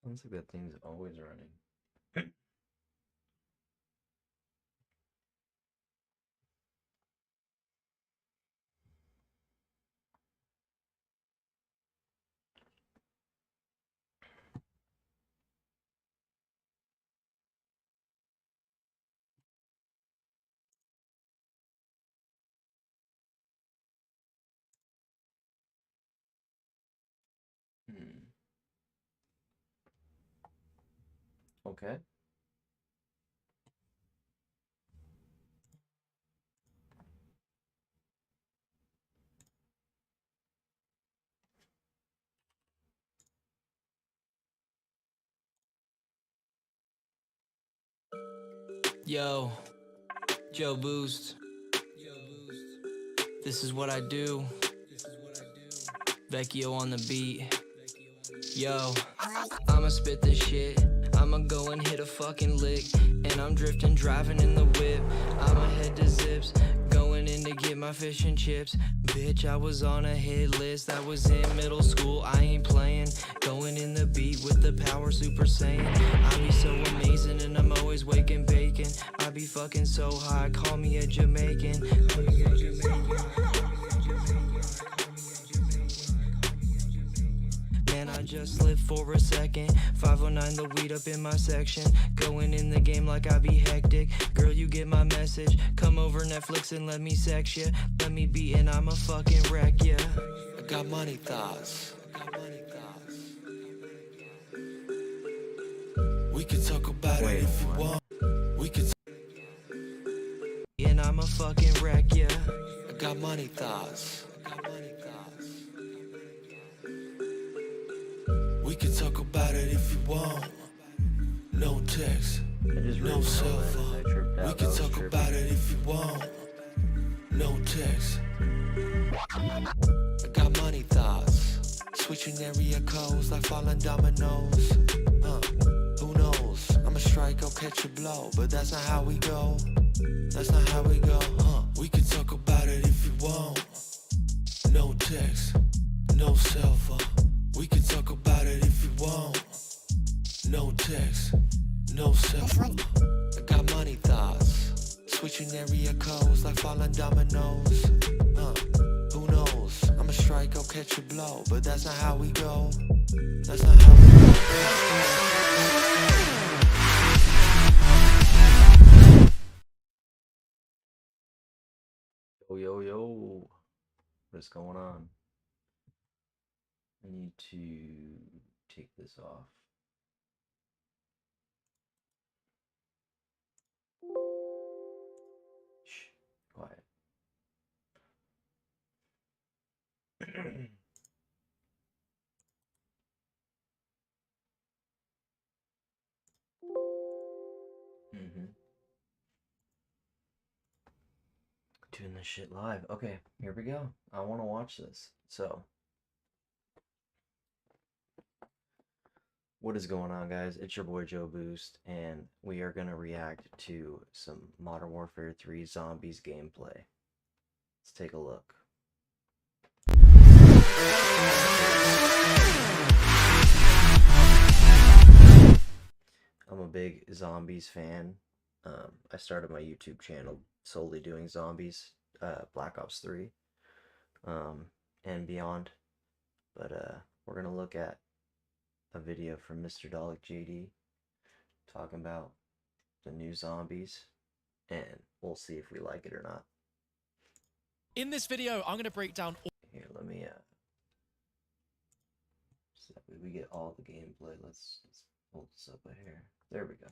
Sounds like that thing's always running. Hmm. Okay. Yo, Joe Boost. This is what I do. Vecchio on the beat. Yo, I'ma spit this shit. I'ma go and hit a fucking lick. And I'm drifting, driving in the whip. I'ma head to Zips, going in to get my fish and chips. Bitch, I was on a hit list. I was in middle school, I ain't playing. Going in the beat with the power Super Saiyan. I be so amazing and I'm always waking bacon. I be fucking so high, call me a Jamaican. Call me a Jamaican. Man, I just lived for a second. 509 the weed up in my section. Going in the game like I be hectic. Girl, you get my message. Come over Netflix and let me sex ya. Let me be and I'ma fucking wreck ya. I got money thoughts. We can talk about it if you want. We can and I'ma fucking wreck ya. I got money thoughts. We can talk about it if you want. No text, no cell phone. We can talk about it if you want. No text. I got money thoughts. Switching area codes like falling dominoes. Who knows? I'ma strike, I'll catch a blow. But that's not how we go. That's not how we go. We can talk about it if you want. No text, no cell phone. We can talk about it if you want. No text, no cell phone. I got money thoughts. Switching area codes like falling dominoes. Who knows? I'ma strike, I'll catch a blow. But that's not how we go. That's not how we Yo, yo, yo. What's going on? I need to take this off. Shh, quiet. Doing this shit live. Okay, here we go. I want to watch this. So, what is going on, guys? It's your boy Joe Boost, and we are going to react to some Modern Warfare 3 Zombies gameplay. Let's take a look. I'm a big Zombies fan. I started my YouTube channel solely doing Zombies, Black Ops 3, and beyond. But we're going to look at a video from Mr. Dalek JD talking about the new Zombies, and we'll see if we like it or not. In this video, I'm going to break down Here, let me so that way we get all the gameplay. Let's hold this up right here. There we go.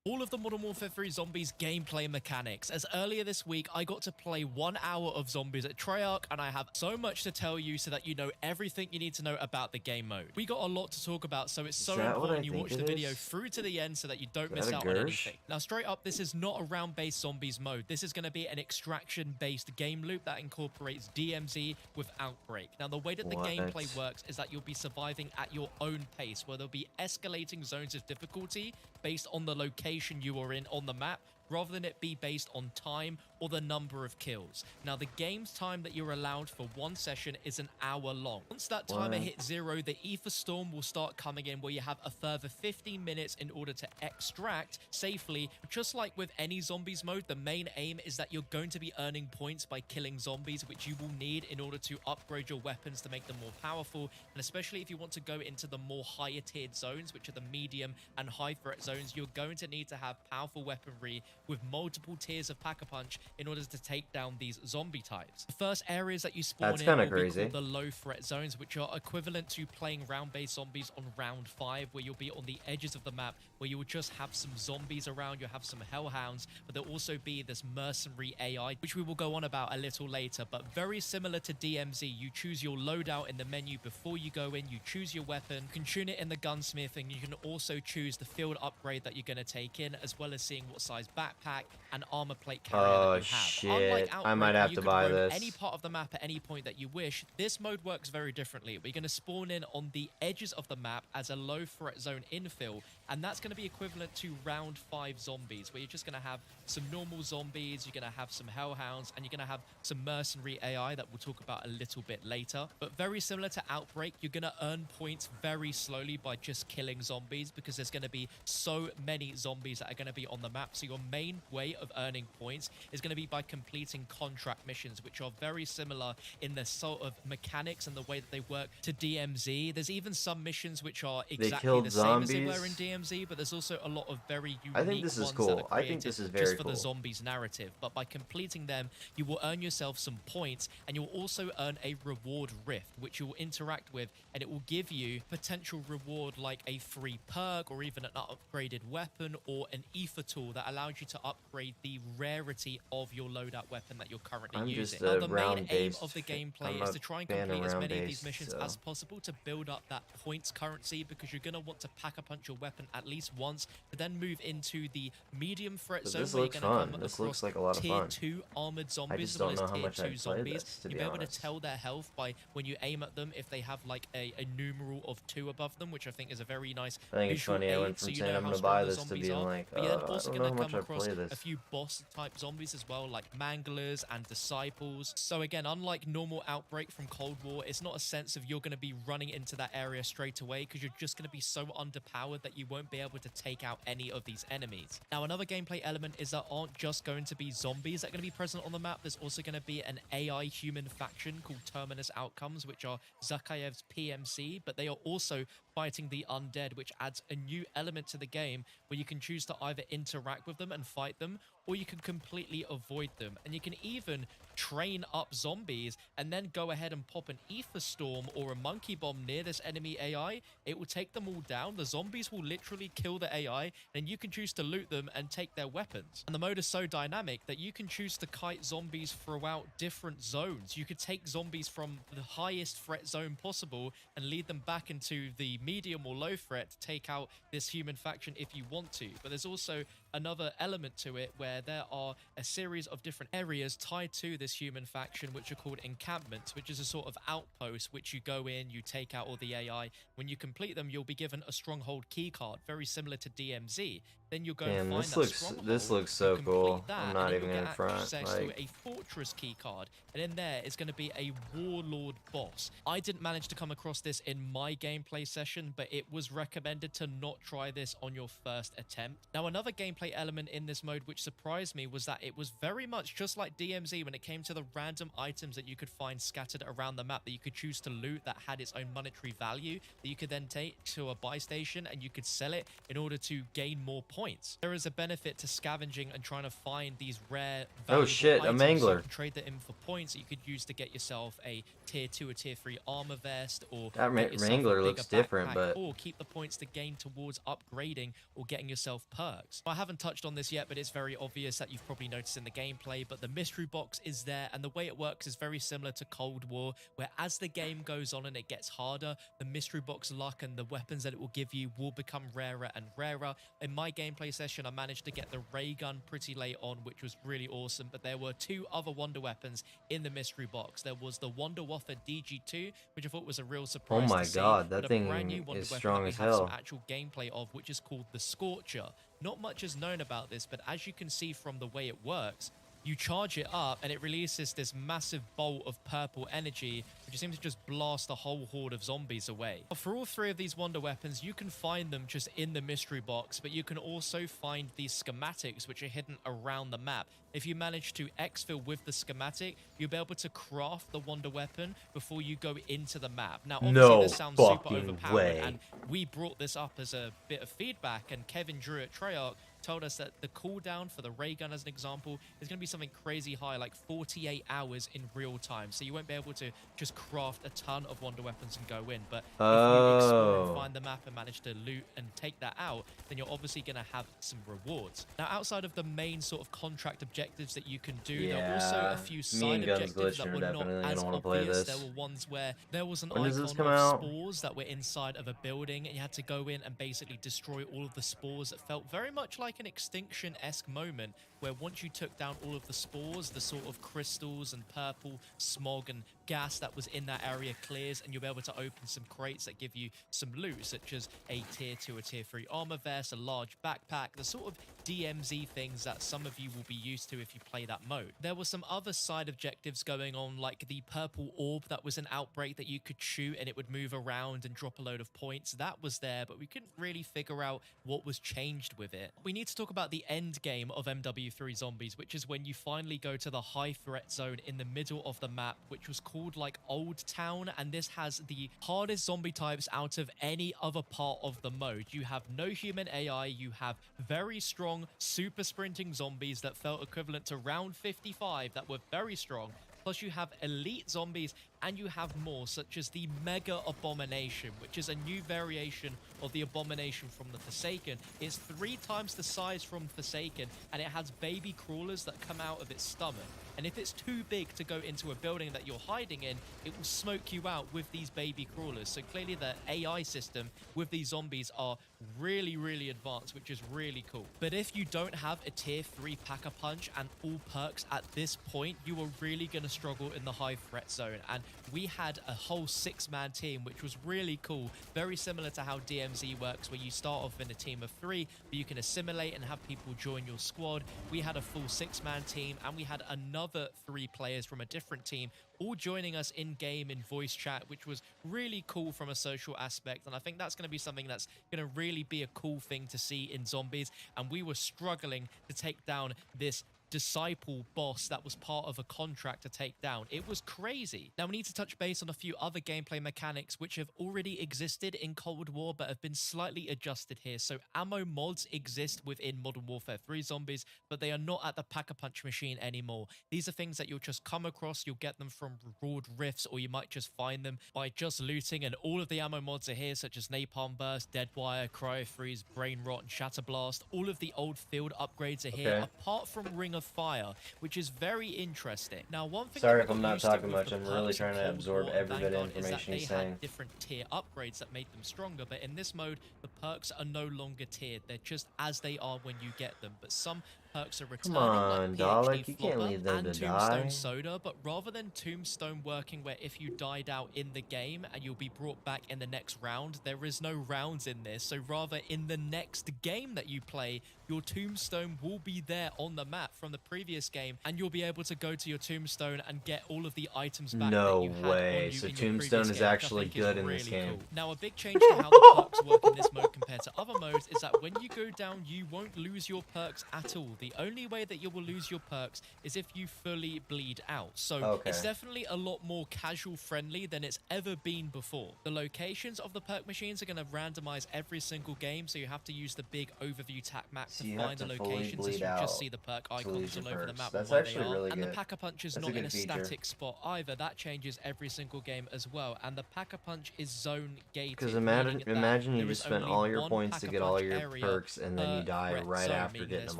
all of the Modern Warfare 3 Zombies gameplay mechanics, as earlier this week I got to play 1 hour of Zombies at Treyarch, and I have so much to tell you so that you know everything you need to know about the game mode. We got a lot to talk about, so it's so important you watch the video through to the end so that you don't miss out on anything. Now, straight up, this is not a round-based Zombies mode. This is going to be an extraction-based game loop that incorporates DMZ with Outbreak. Now, the way that the gameplay works is that you'll be surviving at your own pace, where there'll be escalating zones of difficulty based on the location you are in on the map, rather than it be based on time or the number of kills. Now, the game's time that you're allowed for one session is an hour long. Once that timer hits 0, the ether storm will start coming in, where you have a further 15 minutes in order to extract safely. Just like with any zombies mode, the main aim is that you're going to be earning points by killing zombies, which you will need in order to upgrade your weapons to make them more powerful, and especially if you want to go into the more higher tiered zones, which are the medium and high threat zones, you're going to need to have powerful weaponry with multiple tiers of Pack-a-Punch in order to take down these zombie types. The first areas that you spawn in will be called the low threat zones, which are equivalent to playing round-based zombies on round 5, where you'll be on the edges of the map, where you will just have some zombies around, you'll have some hellhounds, but there'll also be this mercenary AI, which we will go on about a little later. But very similar to DMZ, you choose your loadout in the menu before you go in, you choose your weapon, you can tune it in the gunsmith, and you can also choose the field upgrade that you're going to take in, as well as seeing what size backpack and armor plate carrier that you have. Shit. I might have to buy this. Any part of the map at any point that you wish. This mode works very differently. We're going to spawn in on the edges of the map as a low threat zone infill, and that's going to be equivalent to round 5 zombies, where you're just going to have some normal zombies, you're going to have some hellhounds, and you're going to have some mercenary AI that we'll talk about a little bit later. But very similar to Outbreak, you're going to earn points very slowly by just killing zombies, because there's going to be so many zombies that are going to be on the map. So your main way of earning points is going to be by completing contract missions, which are very similar in the sort of mechanics and the way that they work to DMZ. There's even some missions which are exactly the same as they were in DMZ, but there's also a lot of very unique ones that are created just for the zombies narrative. But by completing them, you will earn yourself some points, and you'll also earn a reward rift, which you will interact with, and it will give you potential reward like a free perk, or even an upgraded weapon, or an ether tool that allows you to upgrade the rarity of your loadout weapon that you're currently using. Now, the main aim of the gameplay is to try and complete as many of these missions as possible to build up that points currency, because you're going to want to Pack-a-Punch your weapon at least once, to then move into the medium threat zone, where you're going to come across like a lot of tier 2 armored zombies, as well as tier 2 zombies. You'll be able to tell their health by when you aim at them if they have like a numeral of 2 above them, which I think is a very nice visual aid, so you know how strong the zombies are. Like, but you're also going to come across a few boss type zombies as well, like manglers and disciples. So again, unlike normal Outbreak from Cold War, it's not a sense of you're going to be running into that area straight away, because you're just going to be so underpowered that you won't be able to take out any of these enemies. Now, another gameplay element is there aren't just going to be zombies that are going to be present on the map. There's also going to be an AI human faction called Terminus Outcomes, which are Zakayev's PMC, but they are also fighting the undead, which adds a new element to the game, where you can choose to either interact with them and fight them, or you can completely avoid them. And you can even train up zombies and then go ahead and pop an ether storm or a monkey bomb near this enemy AI. It will take them all down. The zombies will literally kill the AI, and you can choose to loot them and take their weapons. And the mode is so dynamic that you can choose to kite zombies throughout different zones. You could take zombies from the highest threat zone possible and lead them back into the medium or low threat to take out this human faction if you want to. But there's also another element to it, where there are a series of different areas tied to this human faction, which are called encampments, which is a sort of outpost which you go in, you take out all the AI. When you complete them, you'll be given a stronghold keycard, very similar to DMZ. Then you'll go and find that stronghold. This looks so cool. That, I'm not even in front. Access to a fortress keycard, and in there is going to be a warlord boss. I didn't manage to come across this in my gameplay session, but it was recommended to not try this on your first attempt. Now, another gameplay element in this mode which surprised me was that it was very much just like DMZ when it came to the random items that you could find scattered around the map that you could choose to loot that had its own monetary value, that you could then take to a buy station and you could sell it in order to gain more points. There is a benefit to scavenging and trying to find these rare valuable items. A mangler. So you can trade that in for points that you could use to get yourself a tier 2 or tier 3 armor vest, or that wrangler looks different, but or keep the points to gain towards upgrading or getting yourself perks. I haven't touched on this yet, but it's very obvious that you've probably noticed in the gameplay, but the mystery box is there, and the way it works is very similar to Cold War, where as the game goes on and it gets harder, the mystery box luck and the weapons that it will give you will become rarer and rarer. In my gameplay session, I managed to get the ray gun pretty late on, which was really awesome, but there were 2 other wonder weapons in the mystery box. There was the Wonder Waffle DG2, which I thought was a real surprise. Oh my god, that thing is strong as hell. Some actual gameplay of, which is called the Scorcher. not much is known about this, but as you can see from the way it works, you charge it up and it releases this massive bolt of purple energy, which seems to just blast a whole horde of zombies away. For all three of these wonder weapons, you can find them just in the mystery box, but you can also find these schematics which are hidden around the map. If you manage to exfil with the schematic, you'll be able to craft the wonder weapon before you go into the map. Now, obviously, No this sounds super fucking overpowered, way. and we brought this up as a bit of feedback, and Kevin Drew at Treyarch told us that the cooldown for the ray gun, as an example, is going to be something crazy high, like 48 hours in real time. So you won't be able to just craft a ton of wonder weapons and go in. But if you explore and find the map and manage to loot and take that out, then you're obviously going to have some rewards. Now, outside of the main sort of contract objectives that you can do, there are also a few side objectives that were not as obvious. There were ones where there was an icon of spores that were inside of a building, and you had to go in and basically destroy all of the spores. That felt very much like an Extinction-esque moment, where once you took down all of the spores, the sort of crystals and purple smog and gas that was in that area clears, and you'll be able to open some crates that give you some loot, such as a tier 2 or tier 3 armor vest, a large backpack, the sort of DMZ things that some of you will be used to if you play that mode. There were some other side objectives going on, like the purple orb that was an outbreak that you could shoot and it would move around and drop a load of points. That was there, but we couldn't really figure out what was changed with it. We need to talk about the end game of MW3 Zombies, which is when you finally go to the high threat zone in the middle of the map, which was called like Old Town, and this has the hardest zombie types out of any other part of the mode. You have no human AI, you have very strong super sprinting zombies that felt equivalent to round 55 that were very strong, plus you have elite zombies, and you have more, such as the Mega Abomination, which is a new variation of the Abomination from the Forsaken. It's 3 times the size from Forsaken, and it has baby crawlers that come out of its stomach. And if it's too big to go into a building that you're hiding in, it will smoke you out with these baby crawlers. So clearly the AI system with these zombies are really, really advanced, which is really cool. But if you don't have a tier 3 Pack-a-Punch and all perks at this point, you are really going to struggle in the high threat zone. And we had a whole 6-man team, which was really cool. Very similar to how DMZ works, where you start off in a team of 3, but you can assimilate and have people join your squad. We had a full 6-man team, and we had another 3 players from a different team all joining us in-game in voice chat, which was really cool from a social aspect. And I think that's going to be something that's going to really be a cool thing to see in Zombies. And we were struggling to take down this disciple boss that was part of a contract to take down. It was crazy. Now we need to touch base on a few other gameplay mechanics which have already existed in Cold War but have been slightly adjusted here. So ammo mods exist within Modern Warfare 3 Zombies, but they are not at the Pack-a-Punch machine anymore. These are things that you'll just come across. You'll get them from reward rifts, or you might just find them by just looting, and all of the ammo mods are here, such as Napalm Burst, Deadwire, Cryo Freeze, Brain Rot, and Shatter Blast. All of the old field upgrades are here, apart from Ring of Fire, which is very interesting. Now, one thing, sorry if I'm not talking much, I'm really trying to absorb every bit of information he's saying. Different tier upgrades that made them stronger, but in this mode, the perks are no longer tiered. They're just as they are when you get them, but some perks are returning, come on, like Dalek, you can't leave them and to Tombstone die. Soda, but rather than Tombstone working where if you died out in the game and you'll be brought back in the next round, there is no rounds in this, so rather in the next game that you play, your Tombstone will be there on the map from the previous game, and you'll be able to go to your Tombstone and get all of the items back that you had on you so in your Tombstone previous is game, actually which I think good is in this really game. cool. Now, a big change to how the perks work in this mode compared to other modes is that when you go down, you won't lose your perks at all. The only way that you will lose your perks is if you fully bleed out. So it's definitely a lot more casual friendly than it's ever been before. The locations of the perk machines are going to randomize every single game, so you have to use the big overview tac map to find the locations, as you just see the perk icons all over the map. That's where actually they are. really And good. the Pack-a-Punch is That's not a in good a feature. static spot either. That changes every single game as well. And the Pack-a-Punch is zone gated. Because meaning imagine that you there just is spent only all your one points to get all Pack-a-Punch your area perks, and then you per die threat right zone, after meaning getting there's them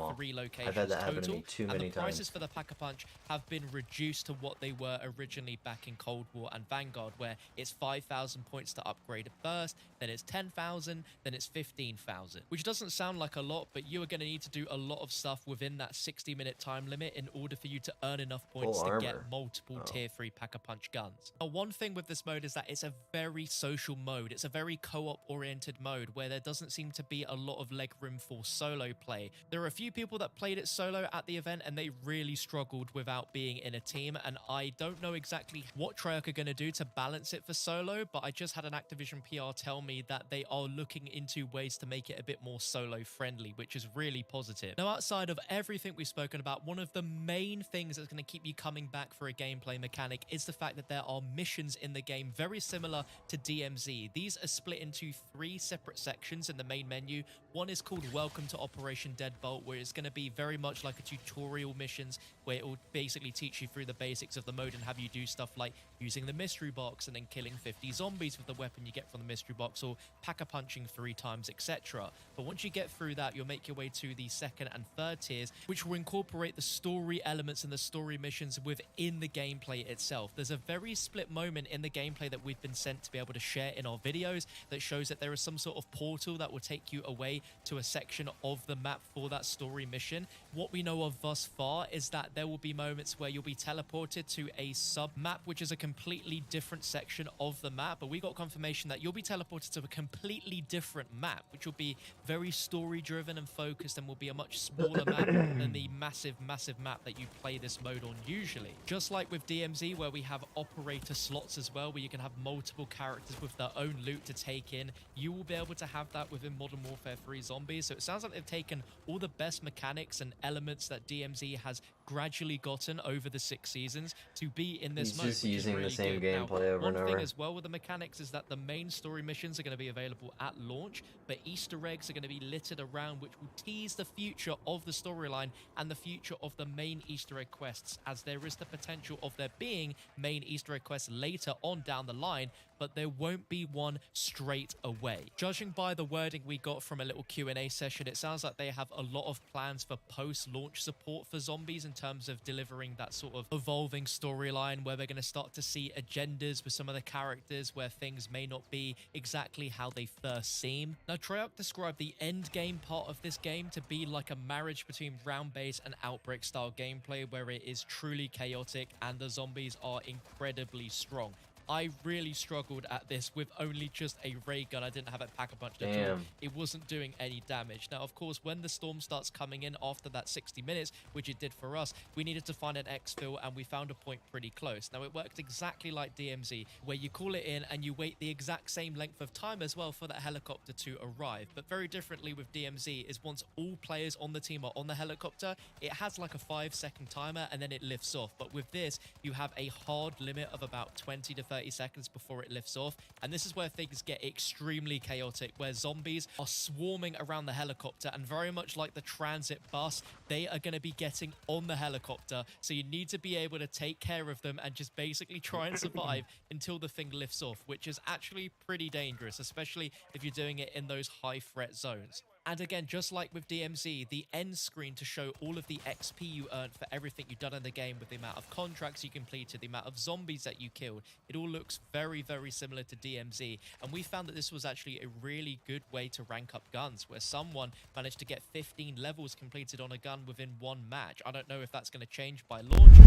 all. 3 locations had that happen to total, me too and the many prices times. for the Pack-a-Punch have been reduced to what they were originally back in Cold War and Vanguard, where it's 5,000 points to upgrade at first, then it's 10,000, then it's 15,000, which doesn't sound like a lot, but you are going to need to do a lot of stuff within that 60-minute time limit in order for you to earn enough points Full to get armor. multiple Oh. tier 3 Pack-a-Punch guns. Now, one thing with this mode is that it's a very social mode. It's a very co-op oriented mode where there doesn't seem to be a lot of leg room for solo play. There are a few people that played it solo at the event and they really struggled without being in a team, and I don't know exactly what Treyarch are going to do to balance it for solo, but I just had an Activision PR tell me that they are looking into ways to make it a bit more solo friendly, which is really positive. Now, outside of everything we've spoken about, one of the main things that's going to keep you coming back for a gameplay mechanic is the fact that there are missions in the game very similar to DMZ. These are split into 3 separate sections in the main menu. One is called Welcome to Operation Deadbolt, where it's going to be very much like a tutorial missions where it will basically teach you through the basics of the mode and have you do stuff like using the mystery box and then killing 50 zombies with the weapon you get from the mystery box, or Pack-a-punching 3 times, etc. But once you get through that, you'll make your way to the second and third tiers, which will incorporate the story elements and the story missions within the gameplay itself. There's a very split moment in the gameplay that we've been sent to be able to share in our videos that shows that there is some sort of portal that will take you away to a section of the map for that story mission. What we know of thus far is that there will be moments where you'll be teleported to a sub-map, which is a completely different section of the map, but we got confirmation that you'll be teleported to a completely different map, which will be very story-driven and focused and will be a much smaller map than the massive map that you play this mode on usually. Just like with DMZ, where we have operator slots as well, where you can have multiple characters with their own loot to take in, you will be able to have that within Modern Warfare 3 Zombies. So it sounds like they've taken all the best mechanics and elements that DMZ has gradually gotten over the 6 seasons to be in this He's mode, just which is using really the same good. Now, gameplay over one and thing over. as well with the mechanics is that the main story missions are going to be available at launch, but Easter eggs are going to be littered around, which will tease the future of the storyline and the future of the main Easter egg quests, as there is the potential of there being main Easter egg quests later on down the line, but there won't be one straight away. Judging by the wording we got from a little Q&A session, it sounds like they have a lot of plans for post-launch support for Zombies in terms of delivering that sort of evolving storyline where we're going to start to see agendas with some of the characters where things may not be exactly how they first seem. Now, Treyarch described the end game part of this game to be like a marriage between round-based and outbreak style gameplay, where it is truly chaotic and the zombies are incredibly strong. I really struggled at this with only just a ray gun. I didn't have it Pack-a-Punch at all. Damn. It wasn't doing any damage. Now, of course, when the storm starts coming in after that 60 minutes, which it did for us, we needed to find an exfil, and we found a point pretty close. Now, it worked exactly like DMZ, where you call it in and you wait the exact same length of time as well for that helicopter to arrive. But very differently with DMZ is once all players on the team are on the helicopter, it has like a 5-second timer and then it lifts off. But with this, you have a hard limit of about 20 to 30 seconds before it lifts off, and this is where things get extremely chaotic, where zombies are swarming around the helicopter, and very much like the transit bus, they are going to be getting on the helicopter, so you need to be able to take care of them and just basically try and survive until the thing lifts off, which is actually pretty dangerous, especially if you're doing it in those high threat zones. And again, just like with DMZ, the end screen to show all of the XP you earned for everything you've done in the game, with the amount of contracts you completed, the amount of zombies that you killed, it all looks very similar to DMZ. And we found that this was actually a really good way to rank up guns, where someone managed to get 15 levels completed on a gun within one match. I don't know if that's going to change by launch.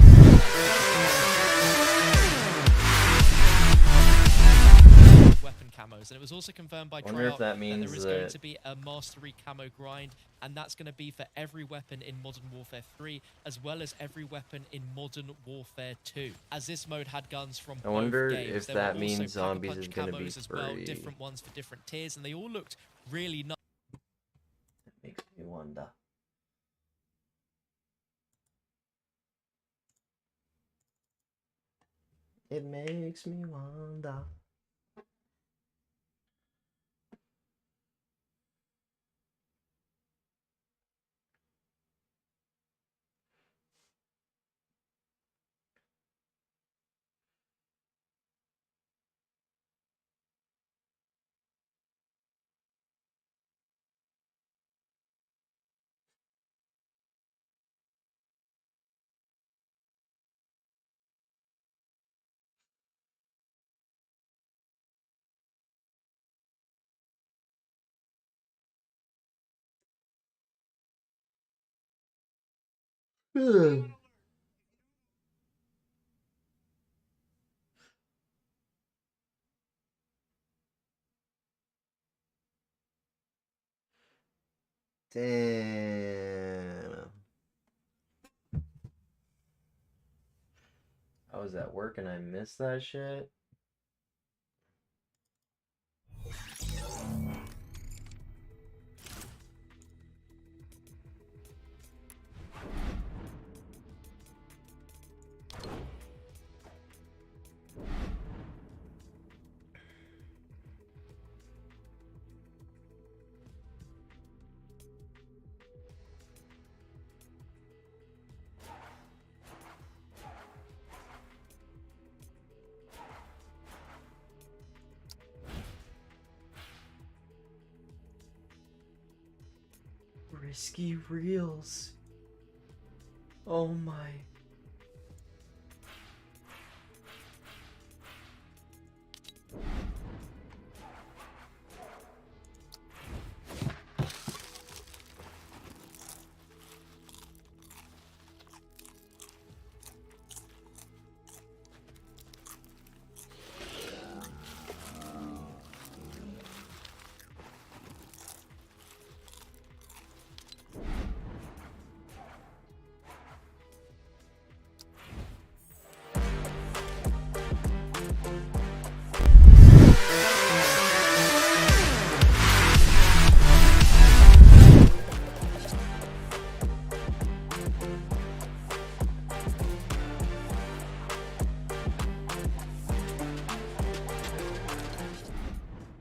Weapon camos, and it was also confirmed by Wonder if Treyarch that means there is going to be a mastery camo grind, and that's going to be for every weapon in Modern Warfare 3 as well as every weapon in Modern Warfare 2. As this mode had guns from I wonder both games, if there that were also means zombies Pack-a-Punch is gonna be camos as well, free. different ones for different tiers, and they all looked really nice. That makes me wonder. It makes me wonder. Damn. I was at work and I missed that shit. Risky reels. Oh my.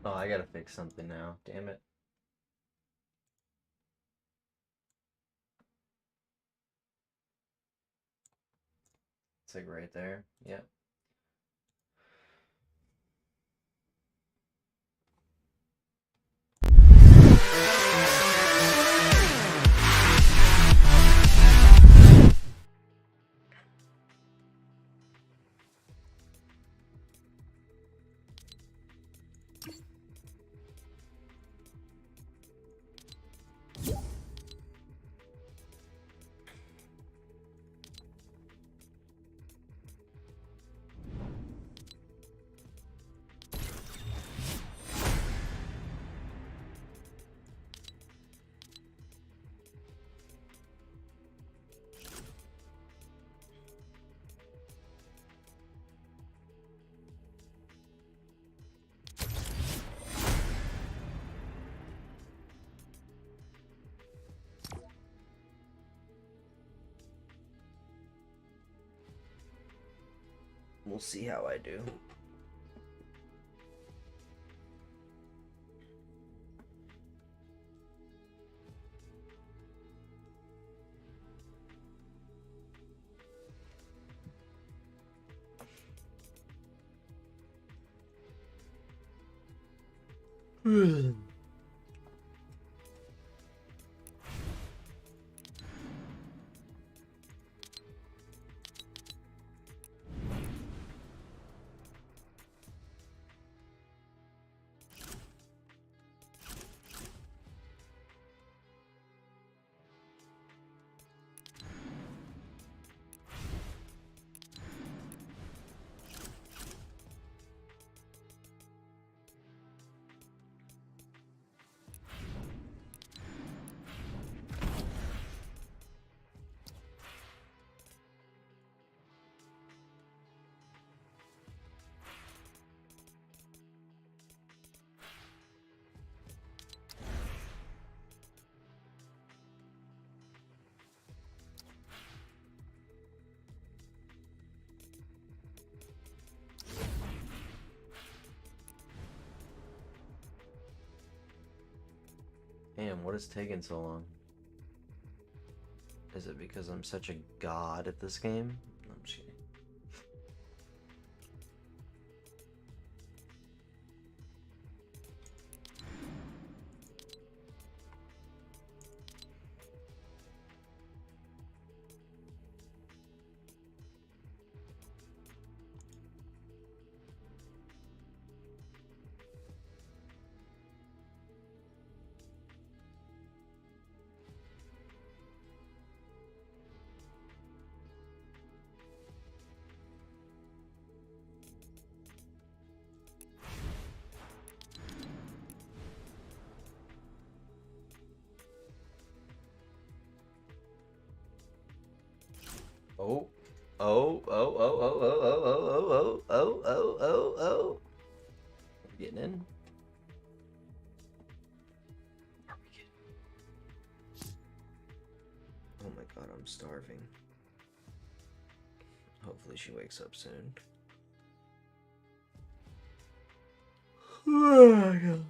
Oh, I gotta fix something now. Damn it. It's like right there. Yep. We'll see how I do. Damn, what is taking so long? Is it because I'm such a god at this game? No, I'm just kidding. Oh, oh, oh, oh, oh, oh, oh, oh, oh, oh, oh, oh. Getting in. Are we getting? Oh my god, I'm starving. Hopefully she wakes up soon. Oh my god.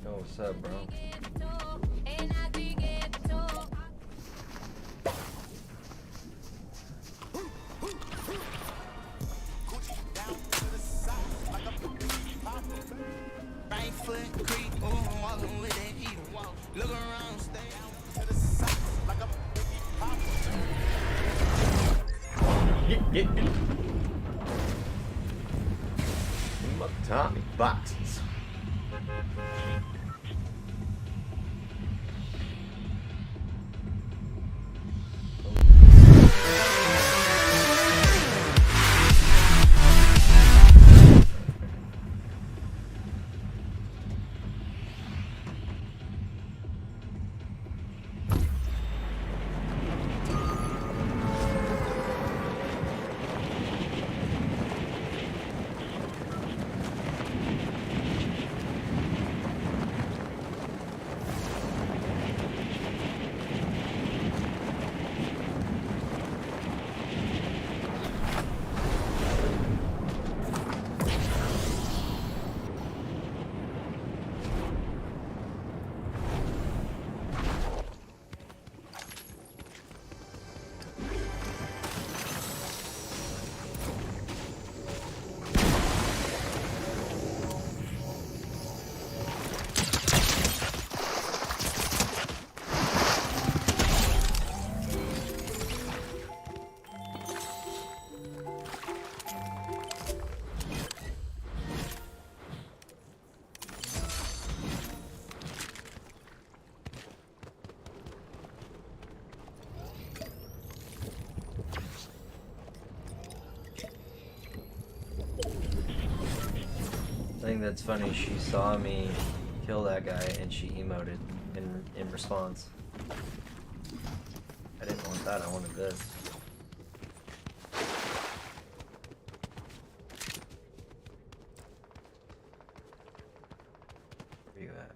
Oh, what's up, bro? Right foot creep, oh, I'm walking with that heat. Look around, stay out to the side like a pop. Get. My Tommy boxes. I think that's funny. She saw me kill that guy and she emoted in response. I didn't want that. I wanted this. Where you at?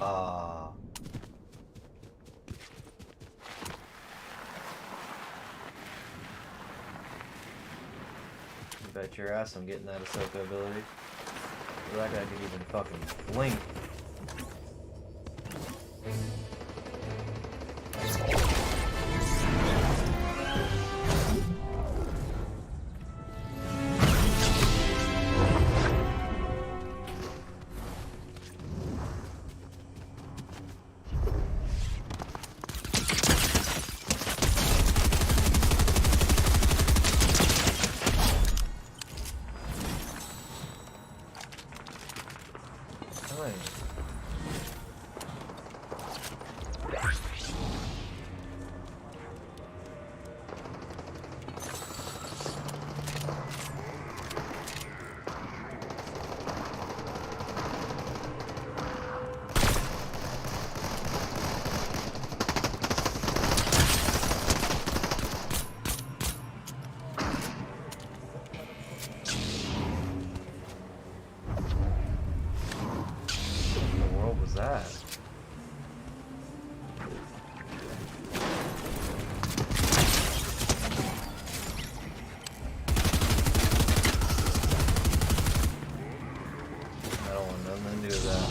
Ah. Bet your ass I'm getting that Ahsoka ability. That guy could even fucking blink. That? I don't want nothing to do with that.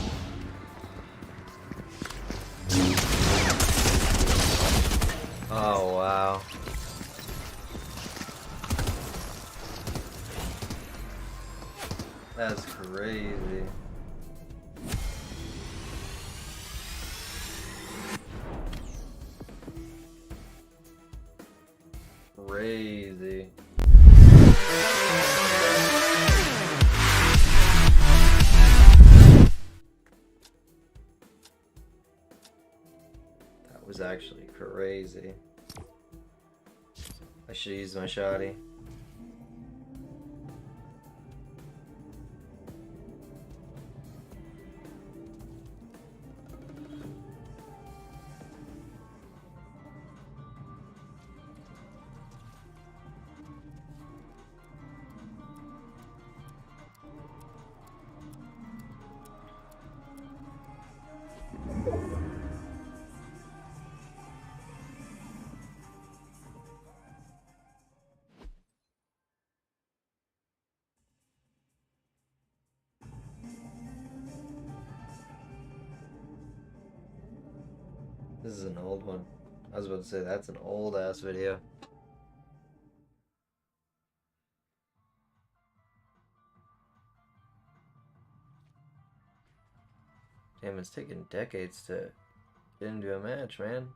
Oh wow. That's crazy. Crazy. That was actually crazy. I should use my shotty. This is an old one. I was about to say that's an old ass video. Damn, it's taken decades to get into a match, man.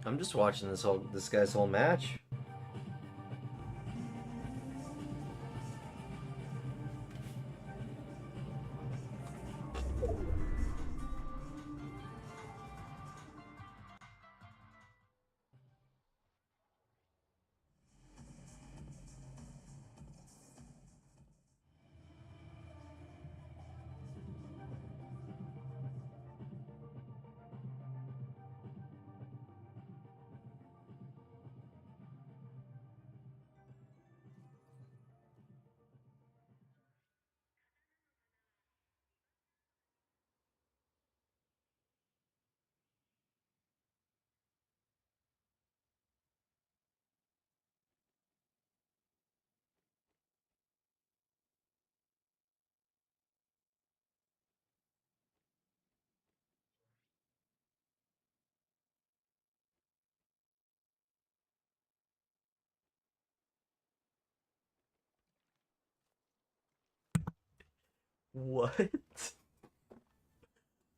I'm just watching this guy's whole match. What?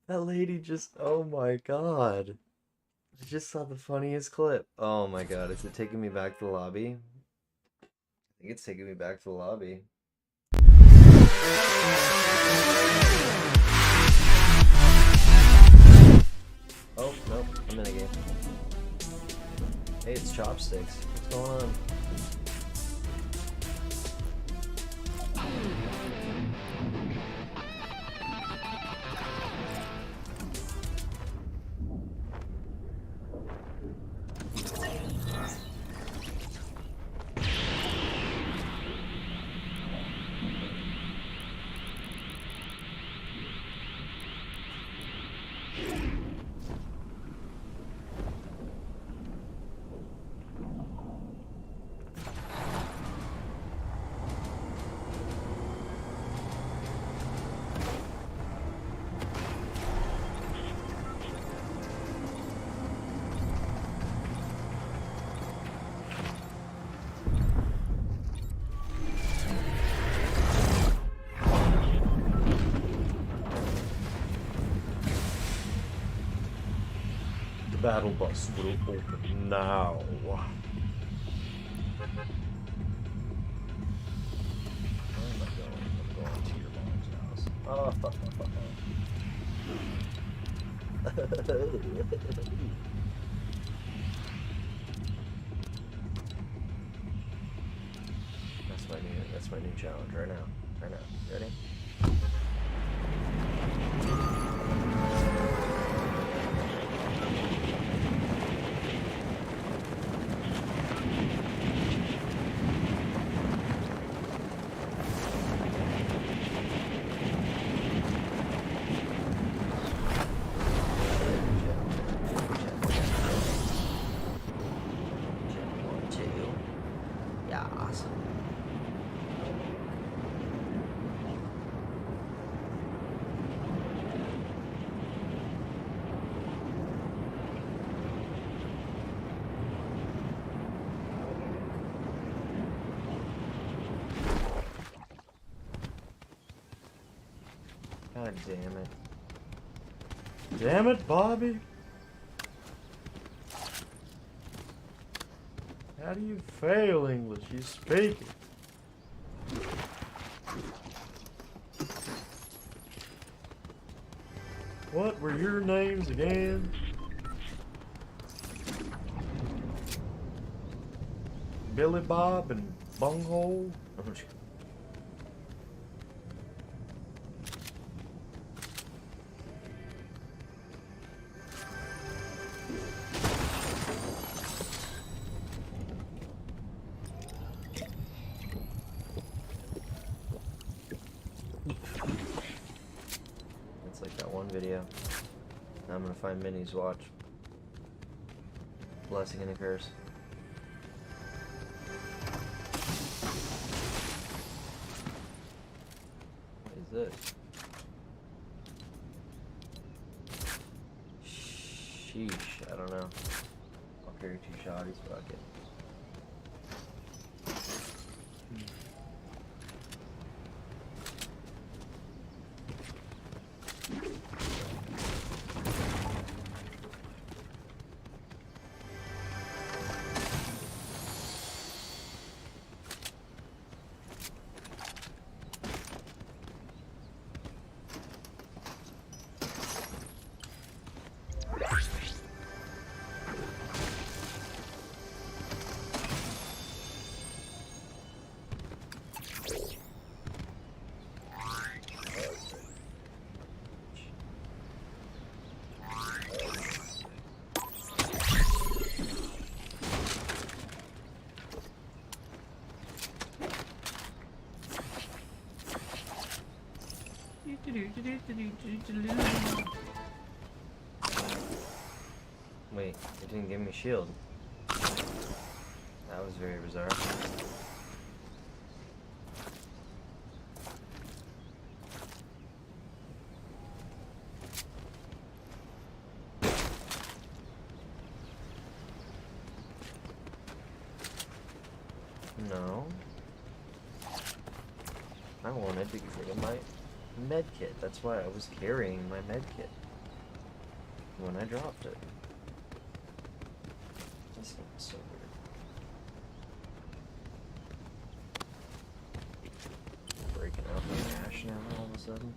That lady just, oh my god. I just saw the funniest clip. Oh my god, is it taking me back to the lobby? I think it's taking me back to the lobby. Oh, nope, I'm in a game. Hey, it's Chopsticks. What's going on? Battle bus will open now. Where am I going? I'm going to your mom's house. Oh, That's That's my new challenge right now. Right now. Ready? God damn it. Damn it, Bobby! How do you fail English? You speak it. What were your names again? Billy Bob and Bunghole? It's like that one video. Now I'm gonna find Minnie's watch. Blessing and a curse. What is this? Sheesh, I don't know. I'll carry 2 shotties, fuck it. Wait, it didn't give me shield. That was very bizarre. No. I wanted to get my med kit. That's why I was carrying my med kit when I dropped it. This is so weird. Breaking out my ash now all of a sudden.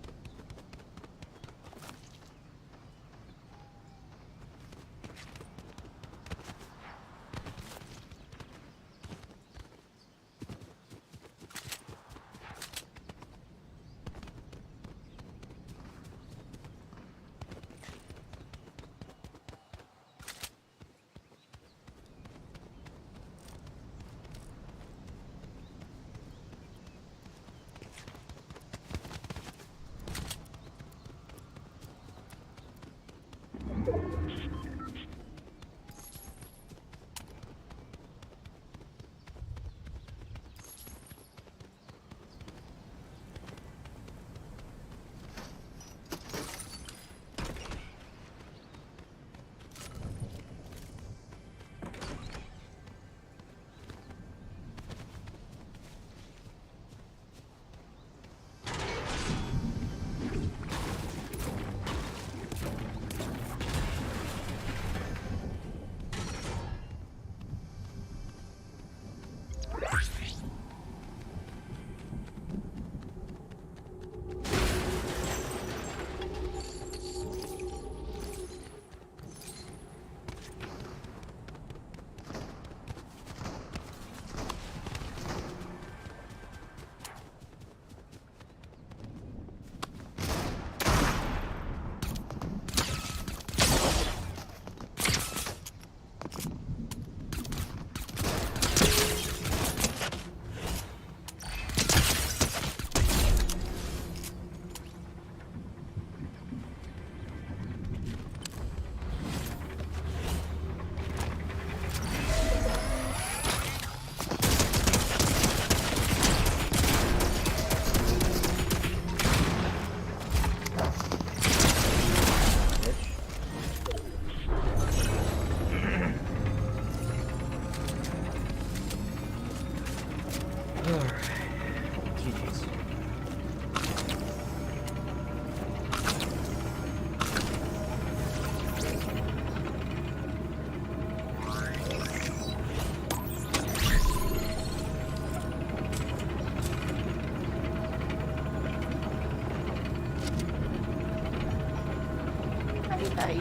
Bye.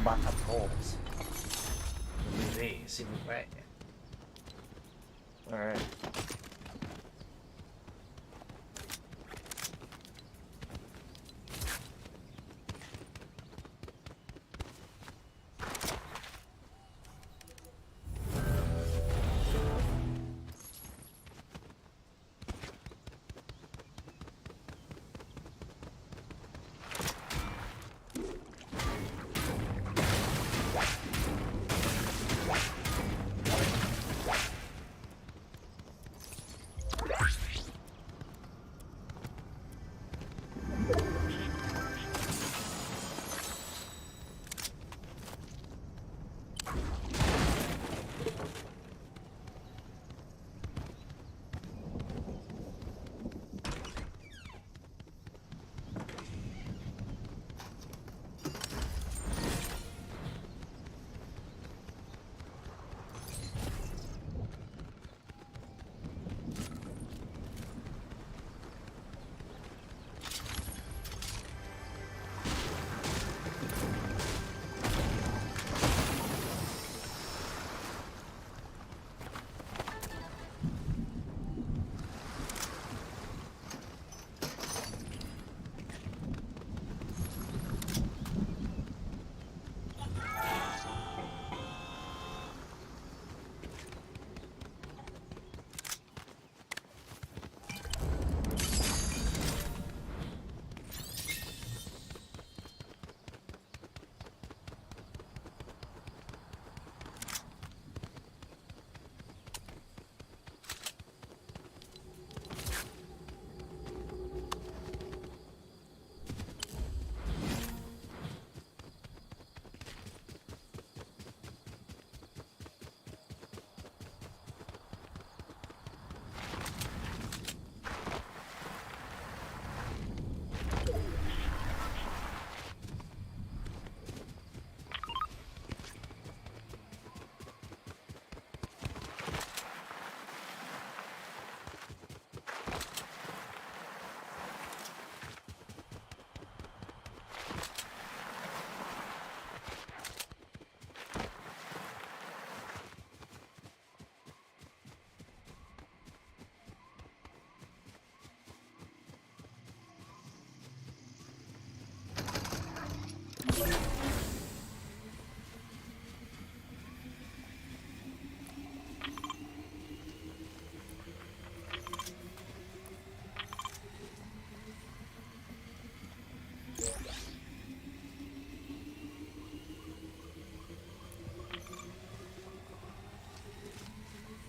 Butterballs. S'il vous plaît. Alright.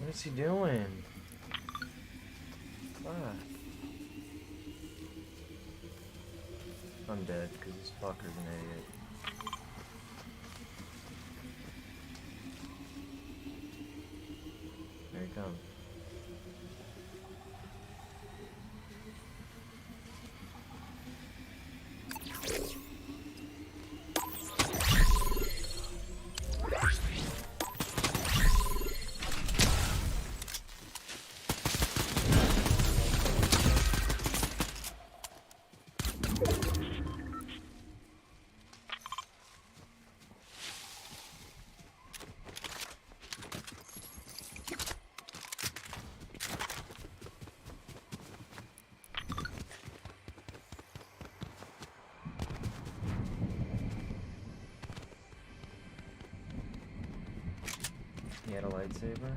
What is he doing? Fuck. I'm dead because this fucker's an idiot. There he comes. He had a lightsaber?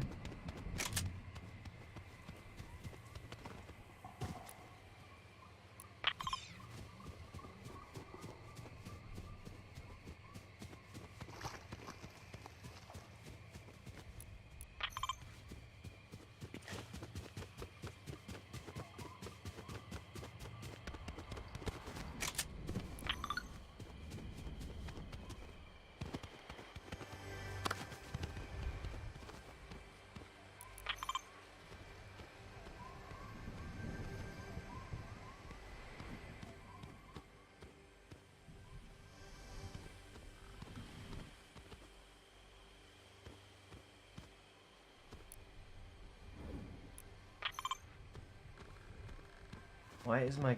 Why is my...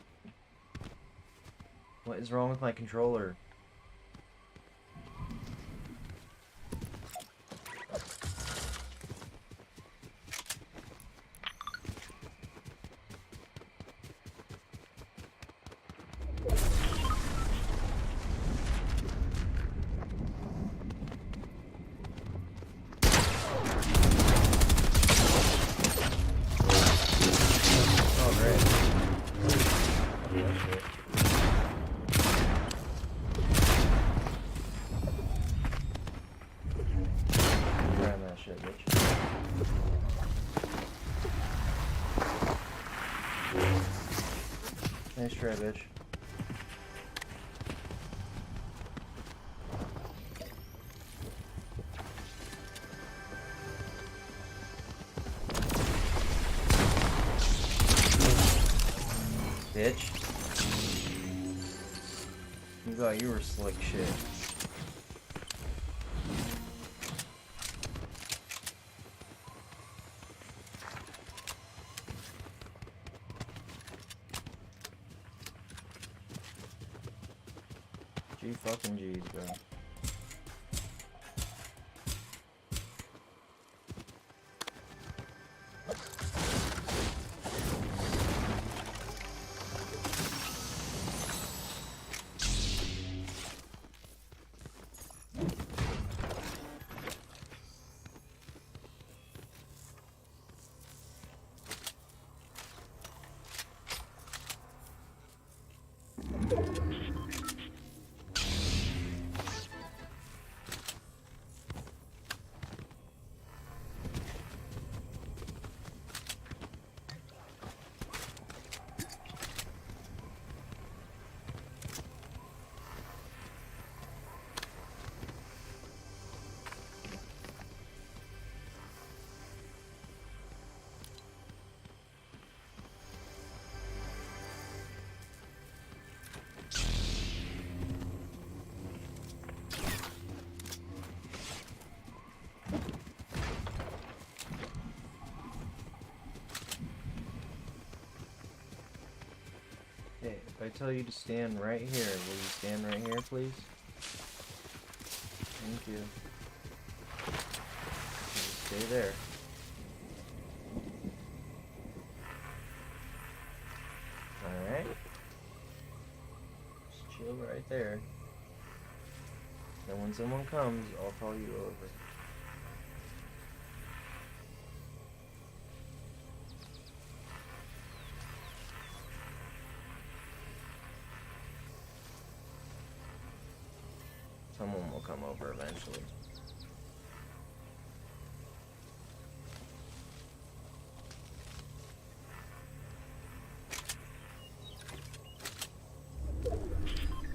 What is wrong with my controller? Oh, great. Oh, shit. Grab that shit, bitch. Nice try, bitch. Bitch. You thought you were slick shit. G fucking G's, bro. Hey, if I tell you to stand right here, will you stand right here, please? Thank you. Just stay there. Alright. Just chill right there. Then when someone comes, I'll call you over. Someone will come over eventually.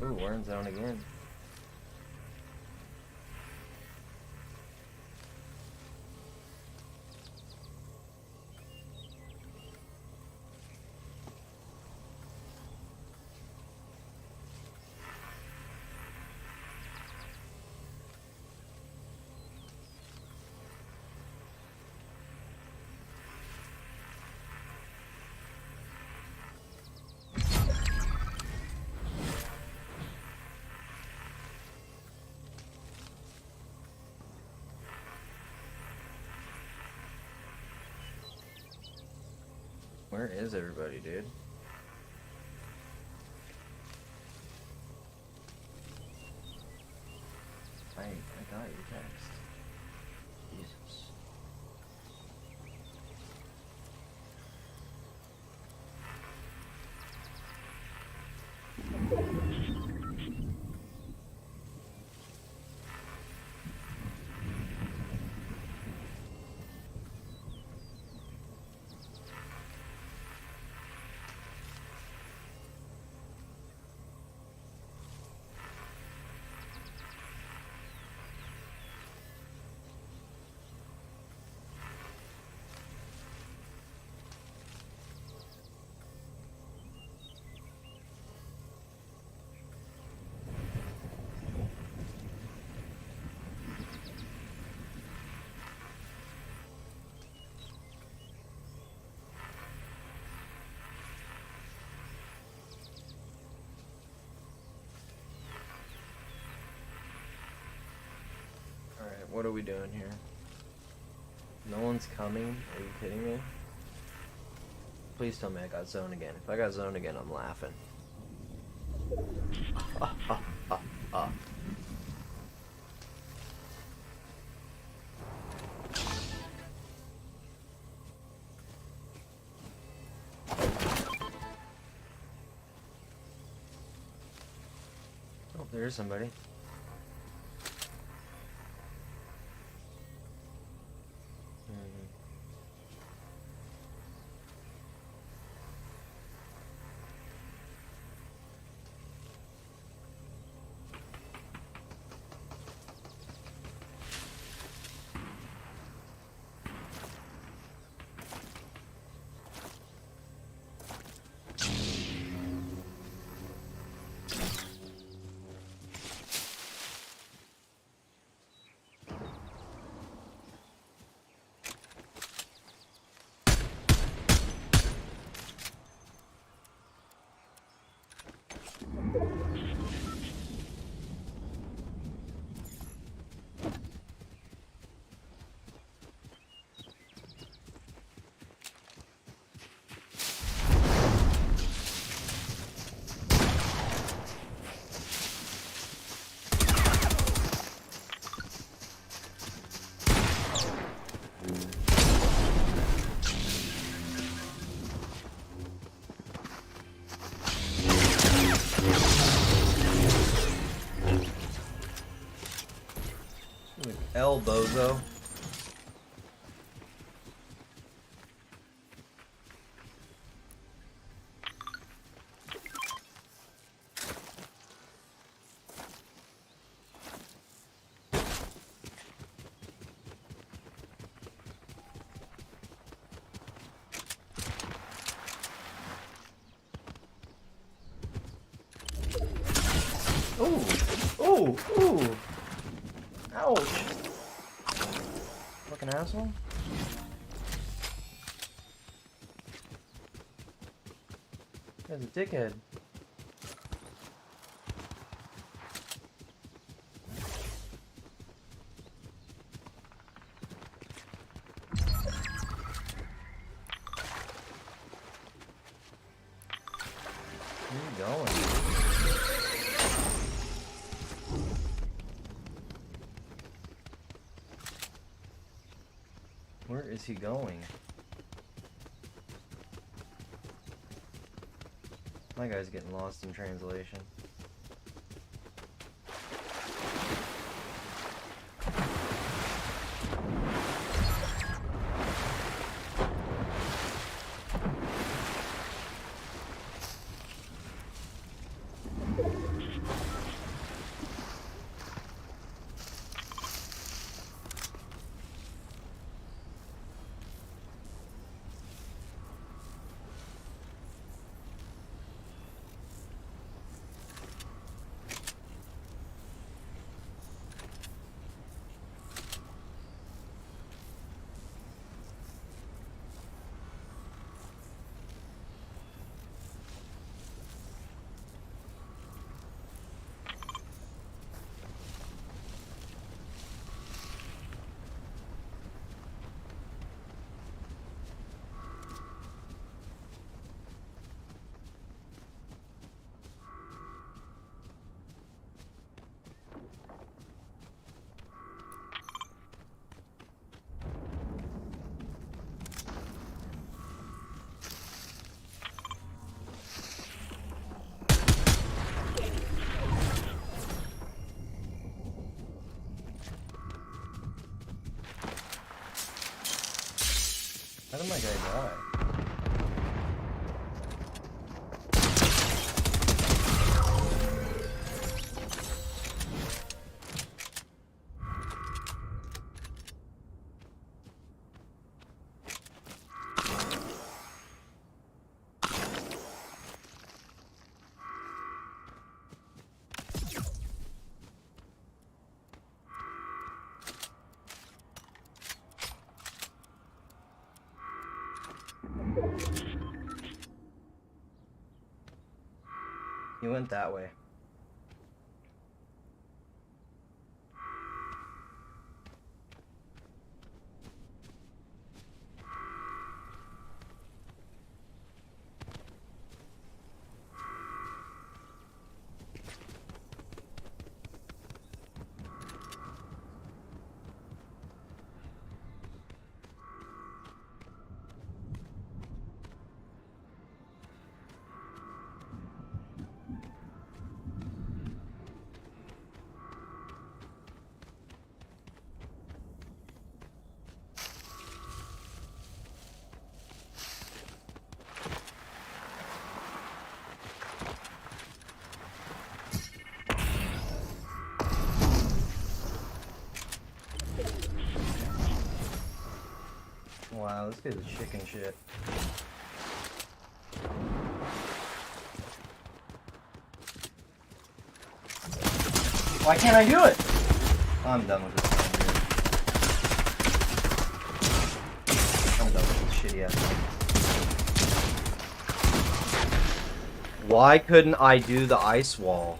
Ooh, we're in zone again. Where is everybody, dude? I got your text. Jesus. what are we doing here? No one's coming? Are you kidding me? Please tell me I got zone again. If I got zone again, I'm laughing. Oh, there's somebody. L bozo. Ooh, ooh, ooh. Ouch. Fucking asshole. Guy's a dickhead. Where are you going? Where is he going? My guy's getting lost in translation. How did my guy die? He went that way. this guy's a chicken shit. Why can't I do it? I'm done with this game, dude. I'm done with this shitty ass game. Why couldn't I do the ice wall?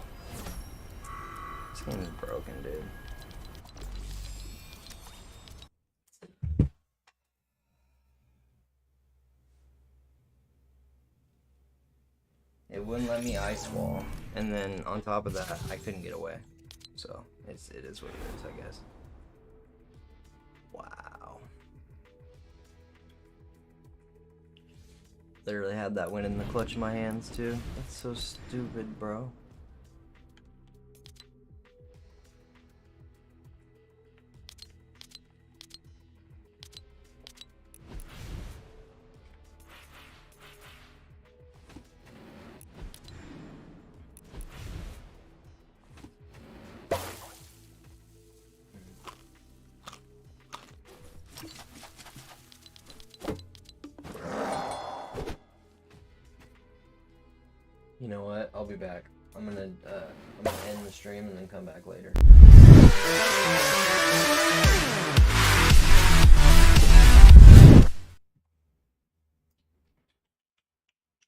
This game is broken, dude. It wouldn't let me ice wall, and then on top of that, I couldn't get away. So it is what it is, I guess. Wow. Literally had that win in the clutch in my hands too. That's so stupid, bro. You know what? I'll be back. I'm gonna end the stream and then come back later.